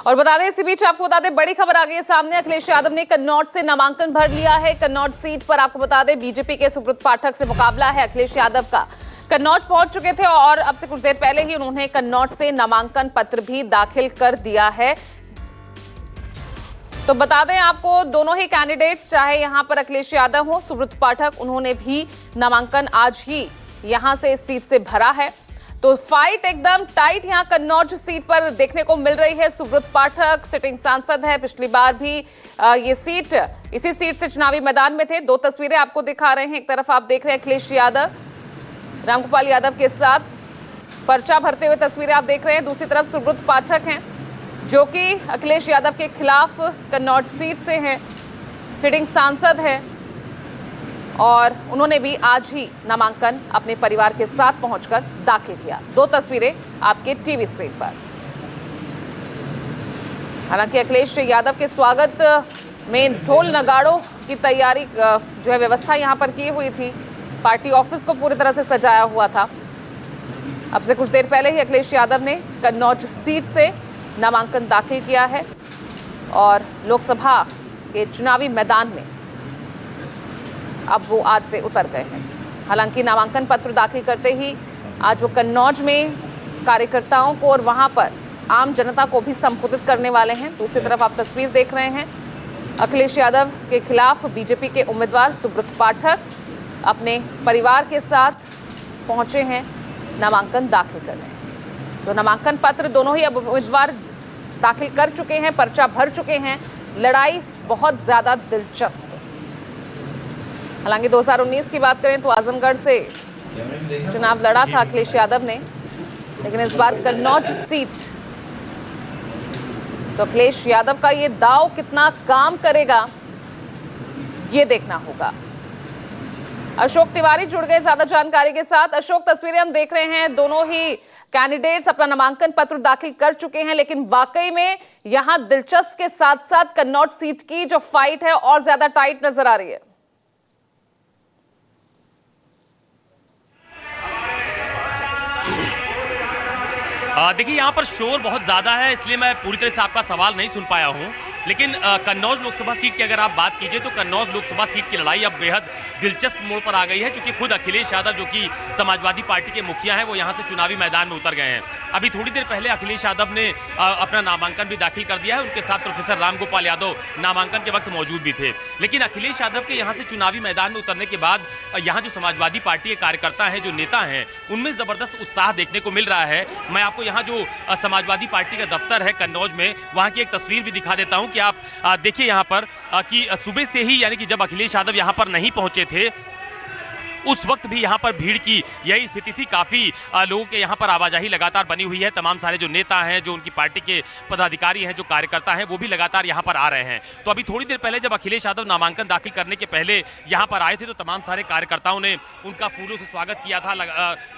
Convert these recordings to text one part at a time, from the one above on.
और बता दें, इसी बीच आपको बता दें, बड़ी खबर आ गई है सामने। अखिलेश यादव ने कन्नौज से नामांकन भर लिया है। कन्नौज सीट पर आपको बता दें, बीजेपी के सुब्रत पाठक से मुकाबला है अखिलेश यादव का। कन्नौज पहुंच चुके थे और अब से कुछ देर पहले ही उन्होंने कन्नौज से नामांकन पत्र भी दाखिल कर दिया है। तो बता दें आपको, दोनों ही कैंडिडेट्स, चाहे यहां पर अखिलेश यादव हो, सुब्रत पाठक, उन्होंने भी नामांकन आज ही यहां से इस सीट से भरा है। तो फाइट एकदम टाइट यहां कन्नौज सीट पर देखने को मिल रही है। सुब्रत पाठक सिटिंग सांसद है, पिछली बार भी ये सीट, इसी सीट से चुनावी मैदान में थे। दो तस्वीरें आपको दिखा रहे हैं। एक तरफ आप देख रहे हैं अखिलेश यादव रामगोपाल यादव के साथ पर्चा भरते हुए तस्वीरें आप देख रहे हैं। दूसरी तरफ सुब्रत पाठक हैं, जो कि अखिलेश यादव के खिलाफ कन्नौज सीट से हैं, सिटिंग सांसद हैं और उन्होंने भी आज ही नामांकन अपने परिवार के साथ पहुंचकर दाखिल किया। दो तस्वीरें आपके टीवी स्क्रीन पर। हालांकि अखिलेश यादव के स्वागत में ढोल नगाड़ों की तैयारी जो है व्यवस्था यहां पर की हुई थी। पार्टी ऑफिस को पूरी तरह से सजाया हुआ था। अब से कुछ देर पहले ही अखिलेश यादव ने कन्नौज सीट से नामांकन दाखिल किया है और लोकसभा के चुनावी मैदान में अब वो आज से उतर गए हैं। हालांकि नामांकन पत्र दाखिल करते ही आज वो कन्नौज में कार्यकर्ताओं को और वहां पर आम जनता को भी संबोधित करने वाले हैं। दूसरी तरफ आप तस्वीर देख रहे हैं, अखिलेश यादव के खिलाफ बीजेपी के उम्मीदवार सुब्रत पाठक अपने परिवार के साथ पहुंचे हैं नामांकन दाखिल करने। तो नामांकन पत्र दोनों ही अब उम्मीदवार दाखिल कर चुके हैं, पर्चा भर चुके हैं। लड़ाई बहुत ज्यादा दिलचस्प। हालांकि 2019 की बात करें तो आजमगढ़ से चुनाव लड़ा था अखिलेश यादव ने, लेकिन इस बार कन्नौज सीट, तो अखिलेश यादव का ये दांव कितना काम करेगा ये देखना होगा। अशोक तिवारी जुड़ गए ज्यादा जानकारी के साथ। अशोक, तस्वीरें हम देख रहे हैं, दोनों ही कैंडिडेट्स अपना नामांकन पत्र दाखिल कर चुके हैं, लेकिन वाकई में यहां दिलचस्प के साथ साथ कन्नौज सीट की जो फाइट है और ज्यादा टाइट नजर आ रही है। देखिए, यहाँ पर शोर बहुत ज़्यादा है, इसलिए मैं पूरी तरह से आपका सवाल नहीं सुन पाया हूँ। लेकिन कन्नौज लोकसभा सीट की अगर आप बात कीजिए तो कन्नौज लोकसभा सीट की लड़ाई अब बेहद दिलचस्प मोड़ पर आ गई है, क्योंकि खुद अखिलेश यादव, जो कि समाजवादी पार्टी के मुखिया हैं, वो यहाँ से चुनावी मैदान में उतर गए हैं। अभी थोड़ी देर पहले अखिलेश यादव ने अपना नामांकन भी दाखिल कर दिया है। उनके साथ प्रोफेसर रामगोपाल यादव नामांकन के वक्त मौजूद भी थे। लेकिन अखिलेश यादव के यहाँ से चुनावी मैदान में उतरने के बाद यहाँ जो समाजवादी पार्टी के कार्यकर्ता हैं, जो नेता हैं, उनमें जबरदस्त उत्साह देखने को मिल रहा है। मैं आपको यहाँ जो समाजवादी पार्टी का दफ्तर है कन्नौज में, वहाँ की एक तस्वीर भी दिखा देता हूँ कि आप देखिए यहाँ पर कि सुबह से ही, यानी कि जब अखिलेश यादव यहाँ पर नहीं पहुंचे थे उस वक्त भी यहाँ पर भीड़ की यही स्थिति थी। काफ़ी लोगों के यहाँ पर आवाजाही लगातार बनी हुई है। तमाम सारे जो नेता हैं, जो उनकी पार्टी के पदाधिकारी हैं, जो कार्यकर्ता हैं, वो भी लगातार यहाँ पर आ रहे हैं। तो अभी थोड़ी देर पहले जब अखिलेश यादव नामांकन दाखिल करने के पहले यहाँ पर आए थे, तो तमाम सारे कार्यकर्ताओं ने उनका फूलों से स्वागत किया था।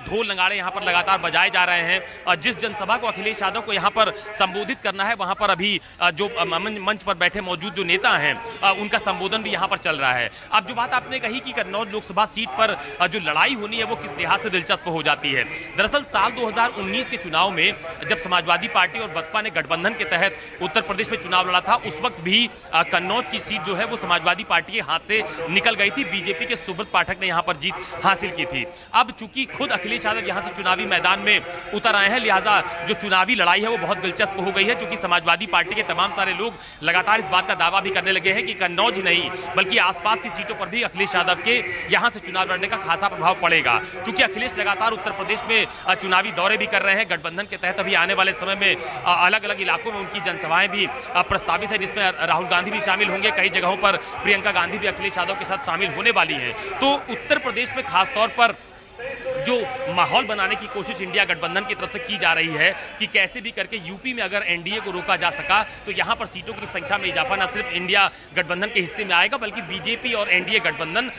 ढोल नगाड़े यहाँ पर लगातार बजाए जा रहे हैं। जिस जनसभा को अखिलेश यादव को यहाँ पर संबोधित करना है, वहाँ पर अभी जो मंच पर बैठे मौजूद जो नेता हैं, उनका संबोधन भी यहाँ पर चल रहा है। अब जो बात आपने कही कि कन्नौज लोकसभा सीट पर जो लड़ाई होनी है वो किस लिहाज से दिलचस्प हो जाती है। दरअसल साल 2019 के चुनाव में जब समाजवादी पार्टी और बसपा ने गठबंधन के तहत उत्तर प्रदेश में चुनाव लड़ा था, उस वक्त भी कन्नौज की सीट जो है वो समाजवादी पार्टी के हाथ से निकल गई थी। बीजेपी के सुब्रत पाठक ने यहाँ पर जीत हासिल की थी। अब चूंकि खुद अखिलेश यादव यहाँ से चुनावी मैदान में उतर आए हैं, लिहाजा जो चुनावी लड़ाई है वो बहुत दिलचस्प हो गई है। चूंकि समाजवादी पार्टी के तमाम सारे लोग लगातार इस बात का दावा भी करने लगे हैं कि कन्नौज ही नहीं बल्कि आसपास की सीटों पर भी अखिलेश यादव के यहाँ से चुनाव लड़ने का खासा प्रभाव पड़ेगा। चूंकि अखिलेश लगातार उत्तर प्रदेश में चुनावी दौरे भी कर रहे हैं। गठबंधन के तहत अभी आने वाले समय में अलग अलग इलाकों में उनकी जनसभाएं भी प्रस्तावित है, जिसमें राहुल गांधी भी शामिल होंगे। कई जगहों पर प्रियंका गांधी भी अखिलेश यादव के साथ शामिल होने वाली हैं। तो उत्तर प्रदेश में खासतौर पर जो माहौल बनाने की कोशिश इंडिया गठबंधन की तरफ से की जा रही है कि कैसे भी करके यूपी में अगर एनडीए को रोका जा सका तो यहां पर सीटों की संख्या में इजाफा न सिर्फ इंडिया गठबंधन के हिस्से में आएगा, बल्कि बीजेपी और एनडीए गठबंधन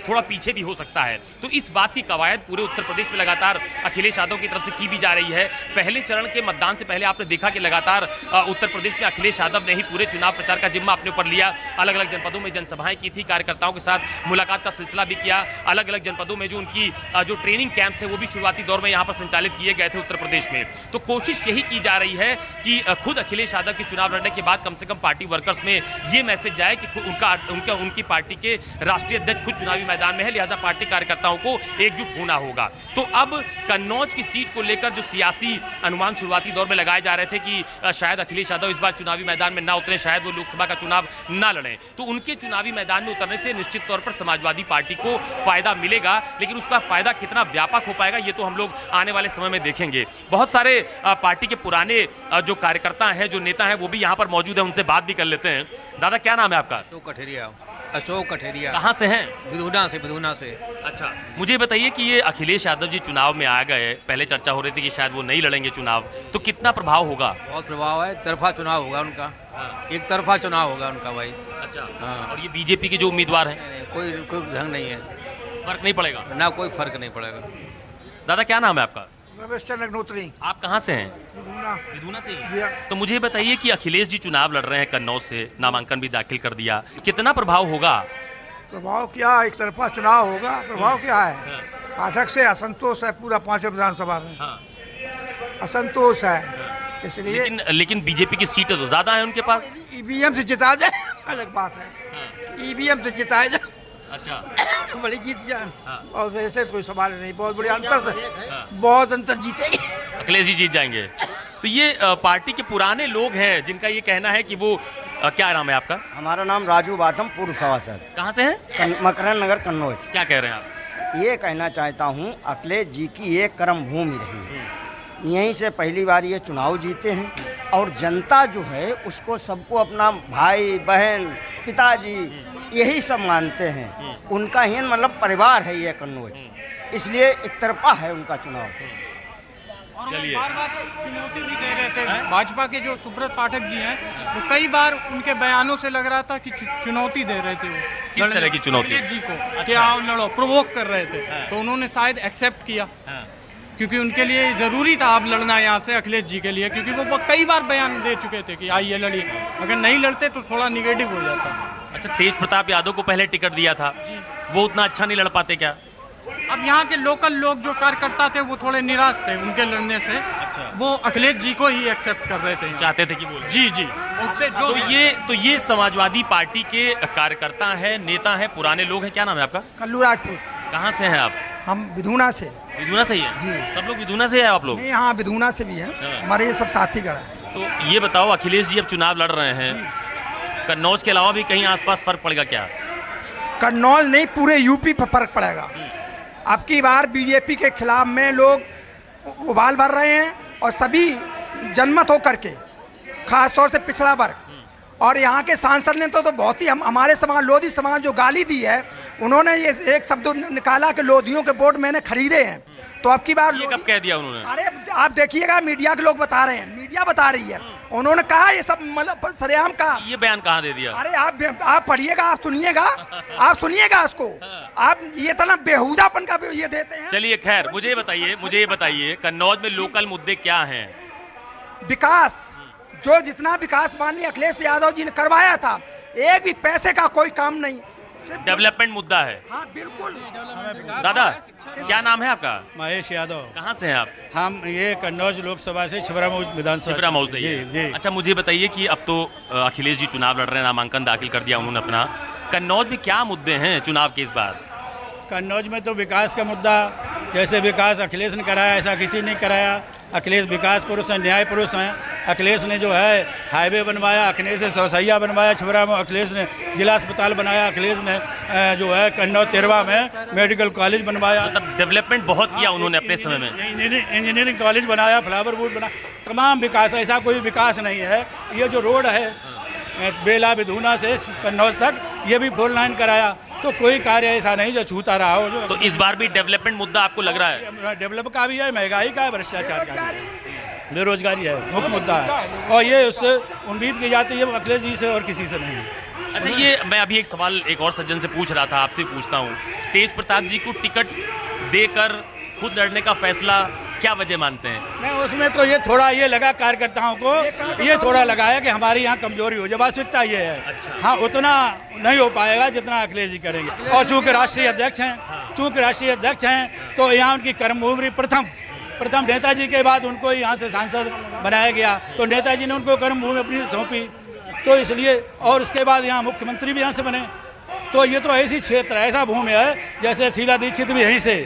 थोड़ा पीछे भी हो सकता है। तो इस बात की कवायद पूरे उत्तर प्रदेश में लगातार अखिलेश यादव की तरफ से की भी जा रही है। पहले चरण के मतदान से पहले आपने देखा कि लगातार उत्तर प्रदेश में अखिलेश यादव ने ही पूरे चुनाव प्रचार का जिम्मा अपने ऊपर लिया। अलग अलग जनपदों में जनसभाएं की थी, कार्यकर्ताओं के साथ मुलाकात का सिलसिला भी किया। अलग अलग जनपदों में जो उनकी जो ट्रेनिंग कैंप थे वो भी शुरुआती दौर में यहाँ पर संचालित किए गए थे उत्तर प्रदेश में। तो कोशिश यही की जा रही है कि खुद अखिलेश यादव के चुनाव लड़ने के बाद कम से कम पार्टी वर्कर्स में ये मैसेज जाए कि उनकी पार्टी के राष्ट्रीय अध्यक्ष खुद चुनावी मैदान में है, लिहाजा पार्टी कार्यकर्ताओं को एकजुट होना होगा। तो अब कन्नौज की सीट को लेकर जो सियासी अनुमान शुरुआती दौर में लगाए जा रहे थे कि शायद अखिलेश यादव इस बार चुनावी मैदान में ना उतरे, शायद वो लोकसभा का चुनाव ना लड़ें, तो उनके चुनावी मैदान में उतरने से निश्चित तौर पर समाजवादी पार्टी को फायदा मिलेगा, लेकिन उसका फायदा कितना व्यापक हो पाएगा ये तो हम लोग आने वाले समय में देखेंगे। बहुत सारे पार्टी के पुराने जो कार्यकर्ता हैं, जो नेता हैं, वो भी यहाँ पर मौजूद है, उनसे बात भी कर लेते हैं। दादा क्या नाम है आपका? अशोक कठेरिया। कहाँ से हैं? विधुना से। अच्छा, मुझे बताइए कि ये अखिलेश यादव जी चुनाव में आ गए, पहले चर्चा हो रही थी कि शायद वो नहीं लड़ेंगे चुनाव, तो कितना प्रभाव होगा? बहुत प्रभाव है, तरफा चुनाव होगा उनका। एक तरफा चुनाव होगा उनका भाई। अच्छा। हाँ। और ये बीजेपी के जो उम्मीदवार हैं, कोई ढंग नहीं है, फर्क नहीं पड़ेगा ना कोई फर्क नहीं पड़ेगा। दादा क्या नाम है आपका? रमेश चंद्र अग्नोत्री। आप कहाँ से हैं? विधुना से ही। तो मुझे बताइए कि अखिलेश जी चुनाव लड़ रहे हैं कन्नौज से, नामांकन भी दाखिल कर दिया, कितना प्रभाव होगा? प्रभाव क्या, एक तरफा चुनाव होगा, प्रभाव क्या है? पाठक से असंतोष है पूरा 5 विधानसभा में। असंतोष है, इसलिए लेकिन बीजेपी की सीटें तो ज्यादा है उनके पास। ईवीएम से जिता जाए अलग बात है, ईवीएम से जिताया जाए अच्छा तो बड़ी जीत जाए, और ऐसे कोई सवाल नहीं, बहुत बड़े अंतर से, बहुत अंतर जीतेंगे, अखिलेश जी जीत जाएंगे। तो ये पार्टी के पुराने लोग हैं जिनका ये कहना है कि वो क्या नाम है आपका? हमारा नाम राजू बाथम, पूर्व सभासद। कहाँ से हैं? मकरन नगर कन्नौज। क्या कह रहे हैं आप? ये कहना चाहता हूँ, अखिलेश जी की ये कर्म भूमि रही, यहीं से पहली बार ये चुनाव जीते हैं, और जनता जो है उसको सबको अपना भाई बहन पिताजी यही सब मानते हैं, उनका ही मतलब परिवार है ये कन्नौज, इसलिए एक तरफा है उनका चुनाव। और वो बार बार चुनौती भी दे रहे थे। भाजपा के जो सुब्रत पाठक जी हैं, वो कई बार उनके बयानों से लग रहा था कि चुनौती दे रहे थे, वो किस तरह की चुनौती? अखिलेश जी को कि आओ लड़ो, प्रोवोक कर रहे थे, तो उन्होंने शायद एक्सेप्ट किया, क्योंकि उनके लिए जरूरी था अब लड़ना यहाँ से अखिलेश जी के लिए, क्योंकि वो कई बार बयान दे चुके थे कि आइए लड़िए, अगर नहीं लड़ते तो थोड़ा निगेटिव हो जाता। अच्छा, तेज प्रताप यादव को पहले टिकट दिया था, वो उतना अच्छा नहीं लड़ पाते क्या? अब यहाँ के लोकल लोग जो कार्यकर्ता थे वो थोड़े निराश थे उनके लड़ने से। अच्छा। वो अखिलेश जी को ही एक्सेप्ट कर रहे थे, चाहते थे कि वो जी उससे जो तो ये समाजवादी पार्टी के कार्यकर्ता हैं, नेता हैं, पुराने लोग हैं। क्या नाम है आपका? कल्लू राजपूत। कहाँ से हैं आप? हम विधुना से। विधुना से ही है जी। सब लोग विधुना से है आप लोग? नहीं, हाँ विधुना से भी है, हमारे ये सब साथी गढ़ है। तो ये बताओ, अखिलेश जी अब चुनाव लड़ रहे हैं, कन्नौज के अलावा भी कहीं आसपास फर्क पड़ेगा क्या? कन्नौज नहीं, पूरे यूपी पर फर्क पड़ेगा। अब की बार बीजेपी के खिलाफ में लोग उबाल भर रहे हैं, और सभी जनमत होकर के, खासतौर से पिछड़ा वर्ग, और यहाँ के सांसद ने तो बहुत ही हमारे समाज, लोधी समाज जो गाली दी है, उन्होंने ये एक शब्द निकाला कि लोधियों के वोट मैंने खरीदे हैं। तो अब की बार ये कब कह दिया उन्होंने? अरे आप देखिएगा, मीडिया के लोग बता रहे हैं, मीडिया बता रही है, उन्होंने कहा ये सब मतलब सरेआम कहा। ये बयान कहाँ दे दिया? अरे आप पढ़िएगा, आप सुनिएगा, आप सुनिएगा उसको, आप ये इतना बेहुदापन का ये देते हैं। चलिए खैर, मुझे ये बताइए कन्नौज में लोकल मुद्दे क्या हैं? विकास, जो जितना विकास माननीय अखिलेश यादव जी ने करवाया था, एक भी पैसे का कोई काम नहीं, डेवलपमेंट मुद्दा है। हाँ बिल्कुल। दादा क्या नाम है आपका? महेश यादव। कहाँ से हैं आप? हम ये कन्नौज लोकसभा से छिबरामऊ विधानसभा। छिबरामऊ से जी जी। अच्छा, मुझे बताइए कि अब तो अखिलेश जी चुनाव लड़ रहे हैं, नामांकन दाखिल कर दिया उन्होंने अपना, कन्नौज में क्या मुद्दे हैं चुनाव के इस बार? कन्नौज में तो विकास का मुद्दा, जैसे विकास अखिलेश ने कराया ऐसा किसी ने कराया। अखिलेश विकास पुरुष हैं, न्याय पुरुष हैं। अखिलेश ने जो है हाईवे बनवाया, अखिलेश ने सौसैया बनवाया छिबरामऊ, अखिलेश ने जिला अस्पताल बनाया, अखिलेश ने जो है कन्नौज तिरवा में मेडिकल कॉलेज बनवाया। मतलब डेवलपमेंट बहुत किया उन्होंने अपने समय में। इंजीनियरिंग कॉलेज बनाया, फ्लावर बोर्ड बनाया, तमाम विकास। ऐसा कोई विकास नहीं है। ये जो रोड है बेला विधुना से कन्नौज तक, ये भी 4 लाइन कराया, तो कोई कार्य ऐसा नहीं जो छूता रहा हो। जो तो इस बार भी डेवलपमेंट मुद्दा आपको लग रहा है? डेवलप का भी है, महंगाई का है, भ्रष्टाचार का भी है, बेरोजगारी है, मुख्य मुद्दा है, और ये उससे उम्मीद की जाती है अखिलेश जी से और किसी से नहीं। अच्छा, ये मैं अभी एक सवाल एक और सज्जन से पूछ रहा था, आपसे पूछता हूँ, तेज प्रताप जी को टिकट देकर खुद लड़ने का फैसला क्या वजह मानते हैं? नहीं, उसमें तो ये थोड़ा ये लगा कार्यकर्ताओं को, ये थोड़ा लगा है कि हमारी यहाँ कमजोरी हो जाए, वास्तविकता ये है। हाँ, उतना नहीं हो पाएगा जितना अखिलेश जी करेंगे। और चूंकि राष्ट्रीय अध्यक्ष हैं, तो यहाँ उनकी कर्मभूमि प्रथम नेताजी के बाद उनको यहाँ से सांसद बनाया गया, तो नेताजी ने उनको कर्मभूमि अपनी सौंपी, तो इसलिए, और उसके बाद यहाँ मुख्यमंत्री भी यहाँ से बने। तो ये तो ऐसी क्षेत्र, ऐसा भूमि है जैसे शीला दीक्षित भी यहीं से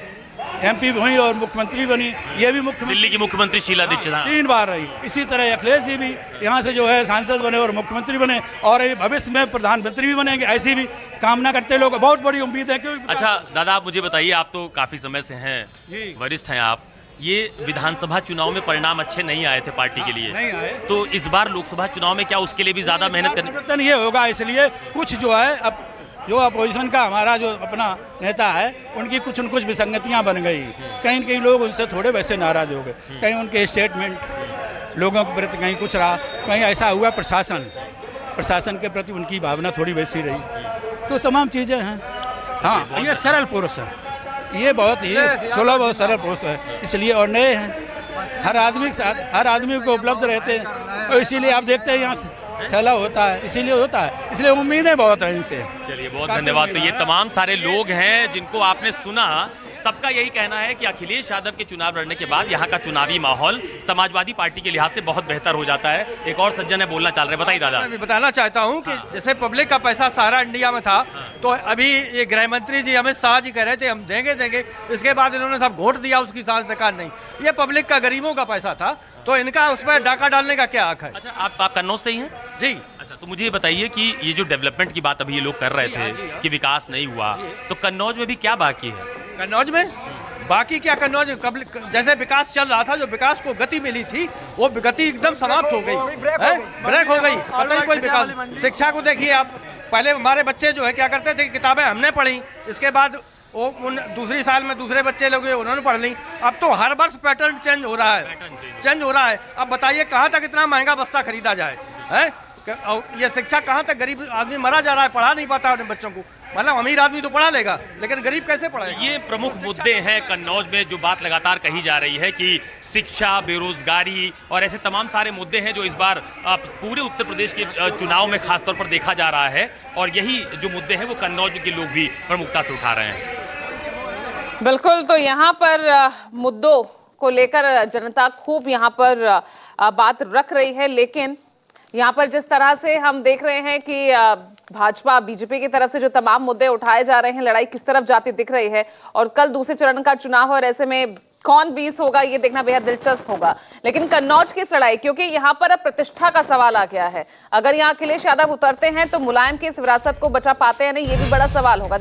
MP हुई और मुख्यमंत्री बनी, ये भी मुख्यमंत्री, दिल्ली की मुख्यमंत्री शीला दीक्षित 3 बार रही। इसी तरह अखिलेश जी भी यहाँ से जो है सांसद बने और मुख्यमंत्री बने, और भविष्य में प्रधानमंत्री भी बनेंगे, ऐसी भी कामना करते लोग, बहुत बड़ी उम्मीद है। क्योंकि अच्छा दादा, आप मुझे बताइए, आप तो काफी समय से हैं, वरिष्ठ हैं आप, ये विधानसभा चुनाव में परिणाम अच्छे नहीं आए थे पार्टी के लिए, नहीं आए, तो इस बार लोकसभा चुनाव में क्या उसके लिए भी ज्यादा मेहनत करनी? परिवर्तन ये होगा, इसलिए कुछ जो है, अब जो अपोजिशन का हमारा जो अपना नेता है, उनकी कुछ न कुछ विसंगतियां बन गई, कहीं न कहीं लोग उनसे थोड़े वैसे नाराज हो गए, कहीं उनके स्टेटमेंट लोगों के प्रति कहीं कुछ रहा, कहीं ऐसा हुआ प्रशासन के प्रति उनकी भावना थोड़ी वैसी रही, तो तमाम चीज़ें हैं। हाँ, ये सरल पुरुष है, ये बहुत ही सुलभ और सरल पुरुष है, इसलिए, और नए हैं, हर आदमी के साथ, हर आदमी को उपलब्ध रहते हैं, और इसीलिए आप देखते हैं यहाँ से सैलाब होता है, इसीलिए होता है, इसलिए उम्मीदें बहुत हैं इनसे। चलिए, बहुत धन्यवाद। तो ये तमाम सारे लोग हैं जिनको आपने सुना, सबका यही कहना है कि अखिलेश यादव के चुनाव लड़ने के बाद यहाँ का चुनावी माहौल समाजवादी पार्टी के लिहाज से बहुत बेहतर हो जाता है। एक और सज्जन है, बोलना चाह रहे हैं, बताइए दादा। मैं बताना चाहता हूँ कि जैसे पब्लिक का पैसा सारा इंडिया में था, तो अभी ये गृह मंत्री जी अमित शाह जी कह रहे थे हम देंगे, इसके बाद इन्होंने सब वोट दिया, उसकी सांस नकार नहीं। ये पब्लिक का, गरीबों का पैसा था, तो इनका उस पर डाका डालने का क्या हक है? अच्छा, आप कन्नौज से ही हैं? जी। अच्छा, तो मुझे ये बताइए कि ये जो डेवलपमेंट की बात अभी ये लोग कर रहे थे कि विकास नहीं हुआ, तो कन्नौज में भी क्या बाकी है? कन्नौज में बाकी क्या, कन्नौज जैसे विकास चल रहा था, जो विकास को गति मिली थी, वो गति एकदम समाप्त हो गई, ब्रेक हो गई, पता ही कोई विकास। शिक्षा को देखिए आप, पहले हमारे बच्चे जो है क्या करते थे, किताबें हमने पढ़ी, इसके बाद वो दूसरी साल में दूसरे बच्चे लोग उन्होंने पढ़ ली, अब तो हर वर्ष पैटर्न चेंज हो रहा है। अब बताइए कहाँ तक इतना महंगा बस्ता खरीदा जाए, है? ये शिक्षा कहाँ तक, गरीब आदमी मरा जा रहा है, पढ़ा नहीं पाता अपने बच्चों को, मतलब अमीर आदमी तो पढ़ा लेगा, लेकिन गरीब कैसे पढ़ेगा? ये प्रमुख मुद्दे हैं कन्नौज में, जो बात लगातार कही जा रही है कि शिक्षा, बेरोजगारी और ऐसे तमाम सारे मुद्दे हैं जो इस बार पूरे उत्तर प्रदेश के चुनाव में खासतौर पर देखा जा रहा है, और यही जो मुद्दे हैं वो कन्नौज के लोग भी प्रमुखता से उठा रहे हैं। बिल्कुल, तो यहाँ पर मुद्दों को लेकर जनता खूब यहाँ पर बात रख रही है, लेकिन यहाँ पर जिस तरह से हम देख रहे हैं कि भाजपा बीजेपी की तरफ से जो तमाम मुद्दे उठाए जा रहे हैं, लड़ाई किस तरफ जाती दिख रही है, और कल दूसरे चरण का चुनाव है और ऐसे में कौन 20 होगा ये देखना बेहद दिलचस्प होगा। लेकिन कन्नौज की लड़ाई, क्योंकि यहाँ पर अब प्रतिष्ठा का सवाल आ गया है, अगर यहाँ अखिलेश यादव उतरते हैं तो मुलायम की इस विरासत को बचा पाते हैं नहीं, ये भी बड़ा सवाल होगा।